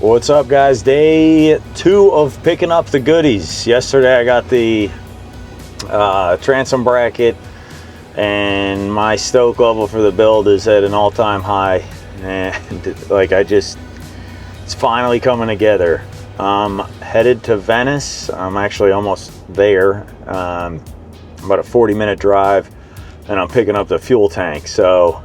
What's up, guys? Day 2 of picking up the goodies. Yesterday I got the transom bracket, and my stoke level for the build is at an all-time high, and like it's finally coming together. I'm headed to Venice. I'm actually almost there. About a 40-minute drive, and I'm picking up the fuel tank. So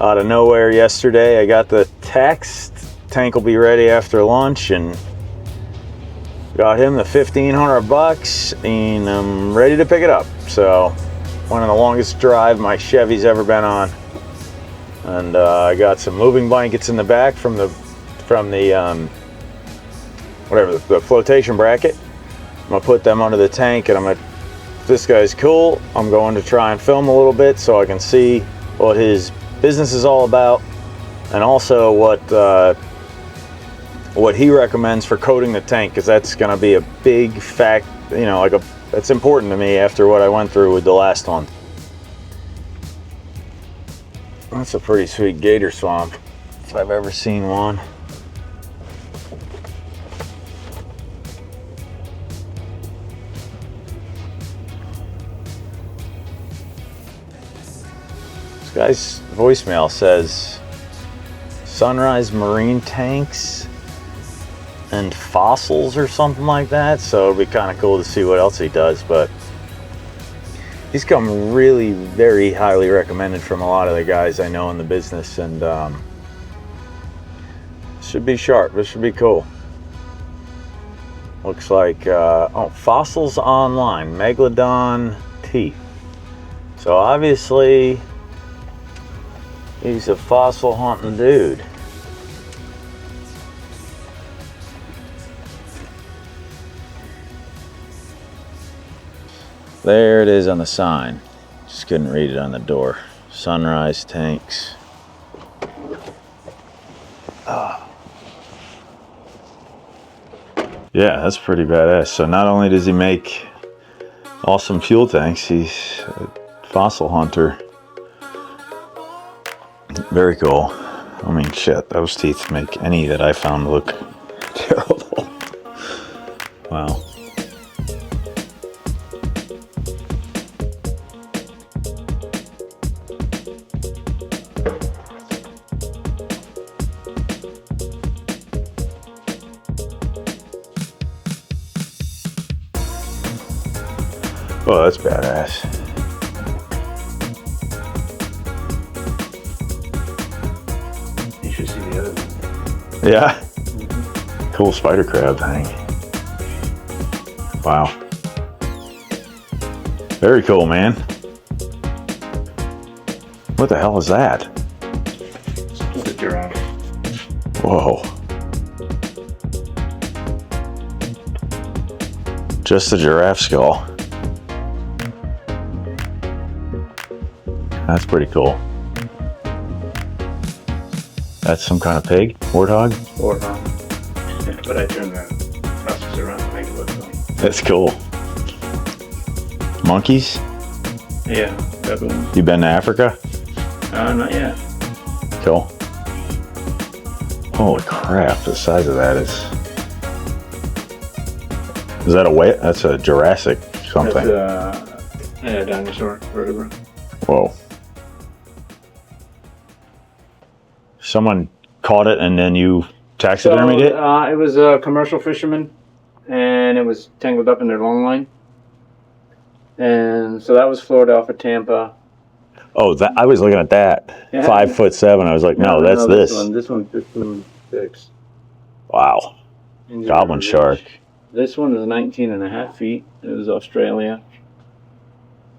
out of nowhere yesterday I got the text, tank will be ready after lunch, and got him the $1,500 and I'm ready to pick it up. So one of the longest drive my Chevy's ever been on, and I got some moving blankets in the back from the flotation bracket. I'm gonna put them under the tank, and if this guy's cool, I'm going to try and film a little bit so I can see what his business is all about, and also what he recommends for coating the tank, because that's going to be a big fact, that's important to me after what I went through with the last one. That's a pretty sweet gator swamp, if I've ever seen one. This guy's voicemail says Sunrise Marine Tanks and Fossils or something like that, so it'd be kind of cool to see what else he does. But he's come really very highly recommended from a lot of the guys I know in the business, and should be sharp. This should be cool. Looks like Fossils Online, Megalodon teeth. So obviously he's a fossil hunting dude. There it is on the sign. Just couldn't read it on the door. Sunrise Tanks. Yeah, that's pretty badass. So not only does he make awesome fuel tanks, he's a fossil hunter. Very cool. I mean, shit, those teeth make any that I found look terrible. Wow. Oh, that's badass. You should see the other one. Yeah? Mm-hmm. Cool spider crab thing. Wow. Very cool, man. What the hell is that? It's a giraffe. Whoa. Just a giraffe skull. That's pretty cool. That's some kind of pig? Warthog? Warthog. Yeah, but I turned the process around to make it look funny. That's cool. Monkeys? Yeah, baboon. You been to Africa? Not yet. Cool. Holy crap, the size of that is... Is that a whale? That's a Jurassic something. That's a dinosaur vertebra. Whoa. Someone caught it and then you taxidermied it? It was a commercial fisherman, and it was tangled up in their long line. And so that was floated off of Tampa. Oh, that I was looking at that. Yeah. 5'7". I was like, no, that's this. This one's 15.6. Wow. Goblin shark. This one is 19.5 feet. It was Australia.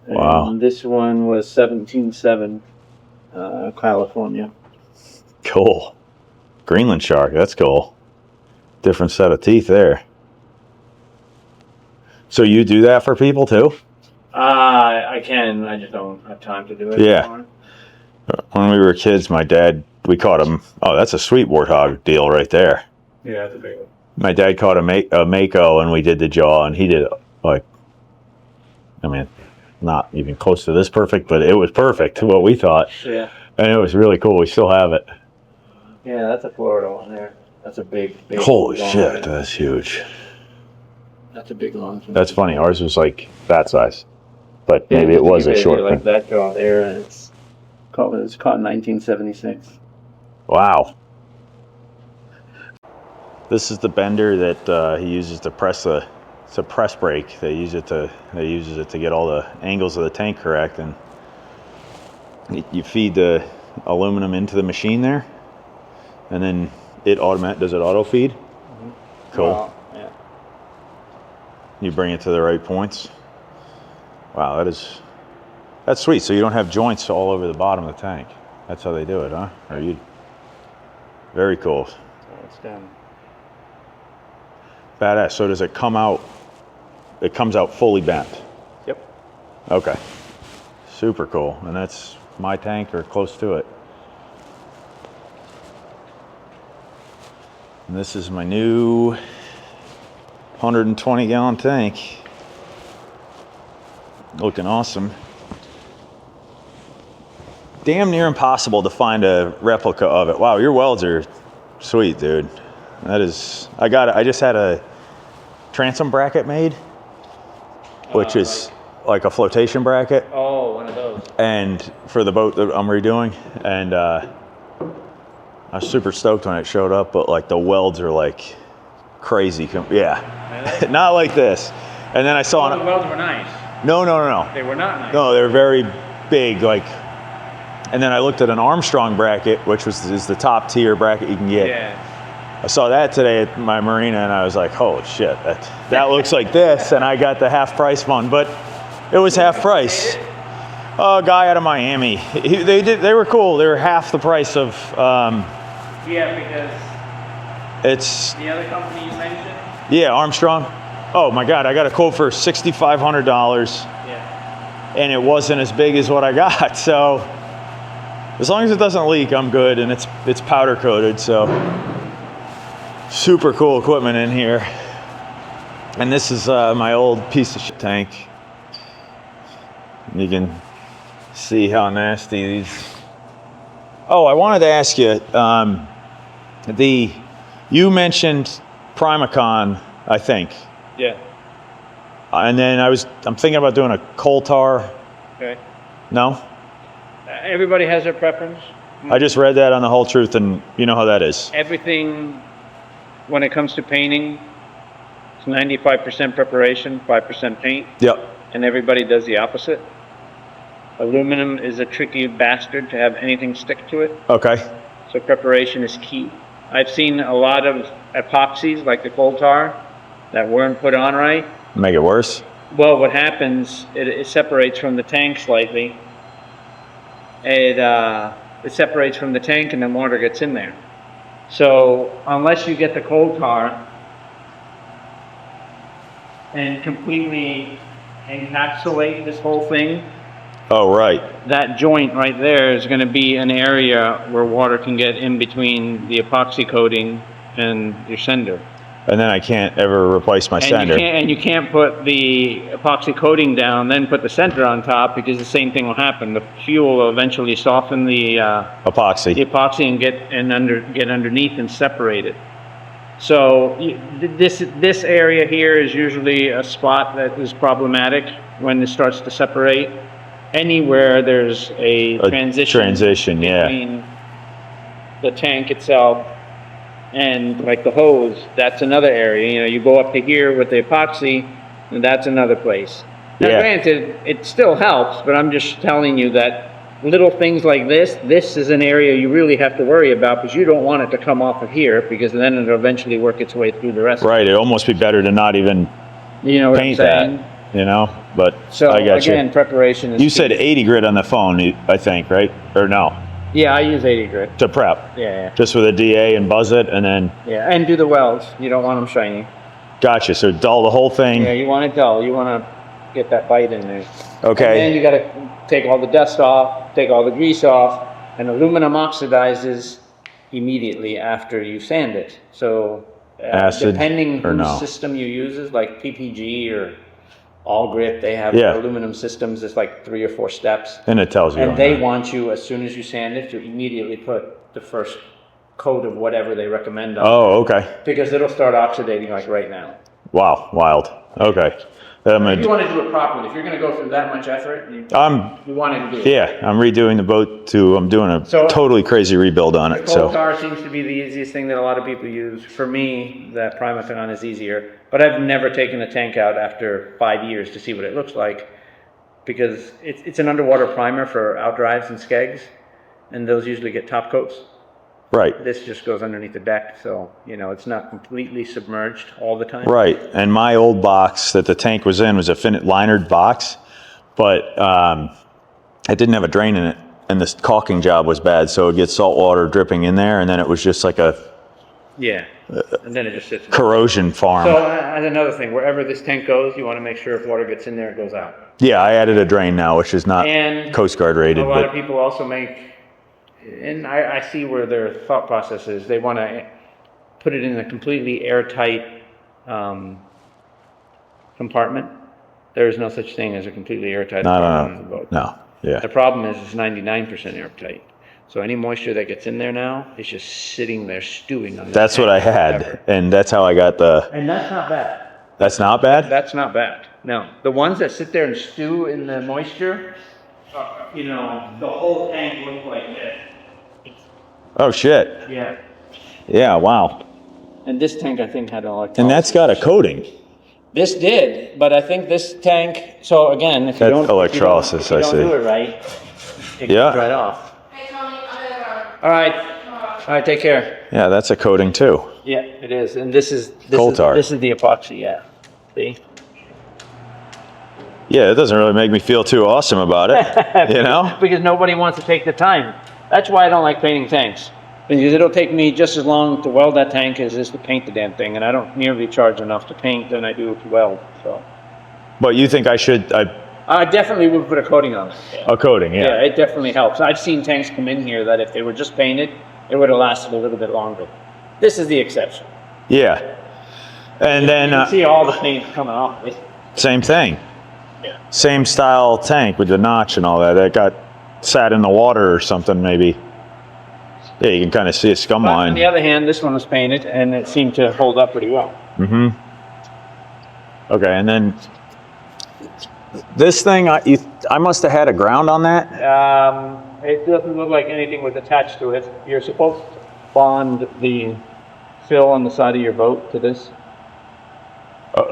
Wow. And this one was 17.7, California. Cool. Greenland shark, that's cool. Different set of teeth there. So you do that for people too? I can. I just don't have time to do it anymore. When we were kids, we caught him. Oh, that's a sweet warthog deal right there. Yeah, that's a big one. My dad caught a mako, and we did the jaw, and he did not even close to this perfect, but it was perfect to what we thought. Yeah. And it was really cool. We still have it. Yeah, that's a Florida one there. That's a big Holy long shit, one. that's huge. That's a big long one. That's funny. Ours was like that size, but Yeah, maybe it was a short like thing. that jaw there. And it's caught in 1976. Wow. This is the bender that he uses to press the. It's a press brake. They uses it to get all the angles of the tank correct, and you feed the aluminum into the machine there, and then does it auto feed? Mm-hmm. Cool. Well, yeah. You bring it to the right points. Wow, that's sweet. So you don't have joints all over the bottom of the tank. That's how they do it, huh? Or you? Very cool. So it's done. Badass. So does it come out? It comes out fully bent. Yep. Okay. Super cool. And that's my tank or close to it. And this is my new 120 gallon tank. Looking awesome. Damn near impossible to find a replica of it. Wow, your welds are sweet, dude. That is, I just had a transom bracket made, which is like a flotation bracket. Oh, one of those. And for the boat that I'm redoing, and I was super stoked when it showed up, but like the welds are like crazy. Yeah, Really? not like this. And then I saw the welds were nice. No. They were not nice. No, they were very big, like. And then I looked at an Armstrong bracket, which is the top tier bracket you can get. Yeah. I saw that today at my marina, and I was like, "Holy shit, that looks like this." And I got the half price one, but it was half price. A guy out of Miami. They were cool. They were half the price of. Yeah, because It's the other company you mentioned. yeah, Armstrong. Oh my God, I got a quote for $6,500, Yeah. and it wasn't as big as what I got. So as long as it doesn't leak, I'm good, and it's powder coated. So super cool equipment in here. And this is my old piece of shit tank. You can see how nasty these. Oh, I wanted to ask you. You mentioned Primacon, I think. Yeah. And then I'm thinking about doing a coal tar. Okay. No? Everybody has their preference. I just read that on The Whole Truth, and you know how that is. Everything, when it comes to painting, it's 95% preparation, 5% paint, Yep. and everybody does the opposite. Aluminum is a tricky bastard to have anything stick to it, Okay. so preparation is key. I've seen a lot of epoxies, like the coal tar, that weren't put on right. Make it worse? Well, what happens, it separates from the tank slightly. It separates from the tank and the water gets in there. So unless you get the coal tar and completely encapsulate this whole thing, Oh, right. that joint right there is going to be an area where water can get in between the epoxy coating and your sender. And then I can't ever replace my sender. You can't put the epoxy coating down, then put the sender on top, because the same thing will happen. The fuel will eventually soften the Epoxy. epoxy and get underneath and separate it. So this area here is usually a spot that is problematic when it starts to separate. Anywhere there's a transition yeah. between the tank itself and like the hose, that's another area. You know, you go up to here with the epoxy, and that's another place. Now, Yeah. granted, it still helps, but I'm just telling you that little things like this is an area you really have to worry about, because you don't want it to come off of here, because then it'll eventually work its way through the rest. Right. It'd almost be better to not even You know what paint I'm saying? that, you know? But So I got again, you. preparation is You key. said 80 grit on the phone, I think, right? Or no? Yeah, I use 80 grit. To prep. Yeah, Just with a DA and buzz it, and then yeah, and do the welds. You don't want them shiny. gotcha. So dull the whole thing. Yeah, you want it dull. You want to get that bite in there. Okay. And then you got to take all the dust off, take all the grease off, and aluminum oxidizes immediately after you sand it. So Acid depending or whose no? system you use, like PPG or All Grip, they have Yeah. aluminum systems. It's like 3 or 4 steps. And it tells you. And on they that. want you, as soon as you sand it, to immediately put the first coat of whatever they recommend on Oh, okay. because it'll start oxidating like right now. Wow, wild. Okay. If you want to do it properly, if you're going to go through that much effort, you want to do it. Yeah, I'm redoing the boat too. I'm doing a So, totally crazy rebuild on it. The coal tar seems to be the easiest thing that a lot of people use. For me, that Primathon is easier, but I've never taken a tank out after 5 years to see what it looks like because it's an underwater primer for outdrives and skegs, and those usually get top coats. Right. This just goes underneath the deck, so it's not completely submerged all the time. Right. And my old box that the tank was in was a linered box, but it didn't have a drain in it, and this caulking job was bad, so it gets salt water dripping in there, and then it was just like a and then it just sits in corrosion farm. So and another thing, wherever this tank goes, you want to make sure if water gets in there, it goes out. Yeah, I added a drain now, which is not And Coast Guard rated. A lot of people also make, and I see where their thought process is, they want to put it in a completely airtight compartment. There is no such thing as a completely airtight compartment on the boat. No, yeah. The problem is it's 99% airtight. So any moisture that gets in there now is just sitting there stewing on the That's what I had, forever. and that's how I got the... And that's not bad. That's not bad? That's not bad. No. The ones that sit there and stew in the moisture, the whole tank looks like this. Oh, shit. Yeah. Yeah, wow. And this tank, I think, had an electrolysis. And that's got a coating. This did, but I think this tank, so again, if you That's don't, electrolysis, if you don't I see. do it right, it Yeah. comes right off. All right, take care. Yeah, that's a coating too. Yeah, it is. And this is Coal tar. This is the epoxy, yeah. See? Yeah, it doesn't really make me feel too awesome about it, you know? Because nobody wants to take the time. That's why I don't like painting tanks. Because it'll take me just as long to weld that tank as it is to paint the damn thing, and I don't nearly charge enough to paint than I do to weld. So. But you think I should... I definitely would put a coating on it. A coating, yeah. Yeah, it definitely helps. I've seen tanks come in here that if they were just painted, it would have lasted a little bit longer. This is the exception. Yeah. And then... You can see all the paint coming off it. Same thing. Yeah. Same style tank with the notch and all that. That got sat in the water or something maybe. Yeah, you can kind of see a scum But line. on the other hand, this one was painted and it seemed to hold up pretty well. Mm-hmm. Okay, and then this thing, I must have had a ground on that. It doesn't look like anything was attached to it. You're supposed to bond the fill on the side of your boat to this.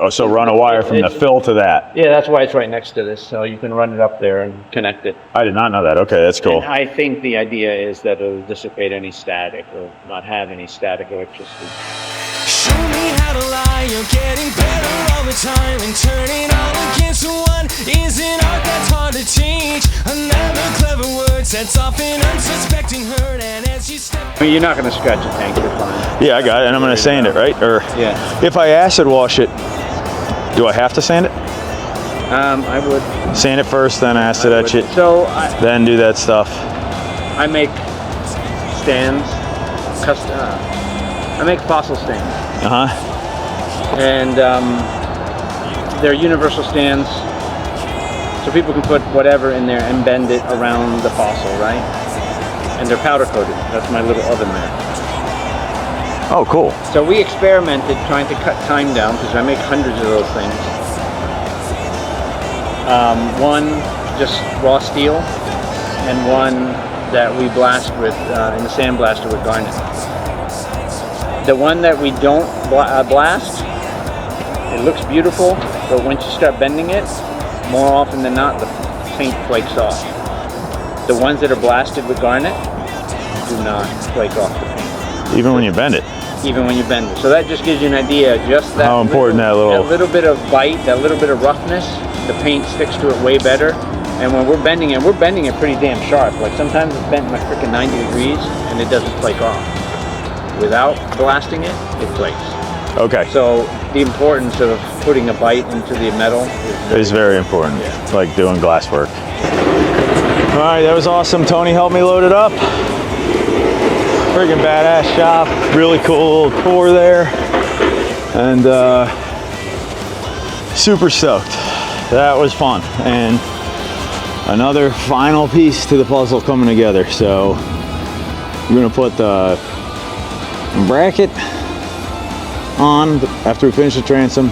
So run a wire from the fill to that. Yeah, that's why it's right next to this, so you can run it up there and connect it. I did not know that. Okay, that's cool. And I think the idea is that it'll dissipate any static or not have any static electricity. Show me how to lie, you're getting better all the time, and turning all against one is an art that's hard to teach. Another clever word sets off an unsuspecting hurt, and as you step... I mean, you're not going to scratch a tank, you're fine. Yeah, I got it, and I'm going to sand it, right? Or Yeah. if I acid wash it, do I have to sand it? I would. Sand it first, then acid etch it, So then do that stuff. I make stands, I make fossil stands. Uh-huh. And they're universal stands, so people can put whatever in there and bend it around the fossil, right? And they're powder coated. That's my little oven there. Oh, cool. So we experimented trying to cut time down because I make hundreds of those things. One just raw steel, and one that we blast with in the sandblaster with garnet. The one that we don't blast, it looks beautiful, but once you start bending it, more often than not, the paint flakes off. The ones that are blasted with garnet do not flake off the paint. Even when you bend it. Even when you bend it. So that just gives you an idea, just that how important that little bit of bite, that little bit of roughness, the paint sticks to it way better. And when we're bending it pretty damn sharp. Like sometimes it's bent like freaking 90 degrees and it doesn't flake off. Without blasting it, it flakes. Okay. So the importance of putting a bite into the metal is very important, like doing glass work. All right, that was awesome. Tony helped me load it up. Friggin' badass shop. Really cool little tour there. And super stoked. That was fun. And another final piece to the puzzle coming together. So we're gonna put the bracket on after we finish the transom.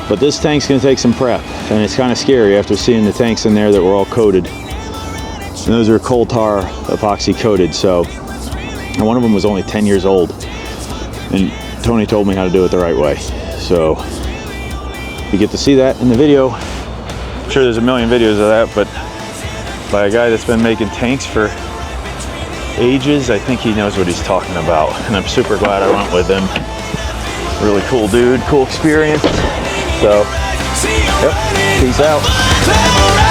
But this tank's gonna take some prep, and it's kind of scary after seeing the tanks in there that were all coated. And those are coal tar epoxy coated, so, and one of them was only 10 years old. And Tony told me how to do it the right way. So you get to see that in the video. I'm sure there's a million videos of that, but by a guy that's been making tanks for ages, I think he knows what he's talking about. And I'm super glad I went with him. Really cool dude, cool experience. So, yep, peace out.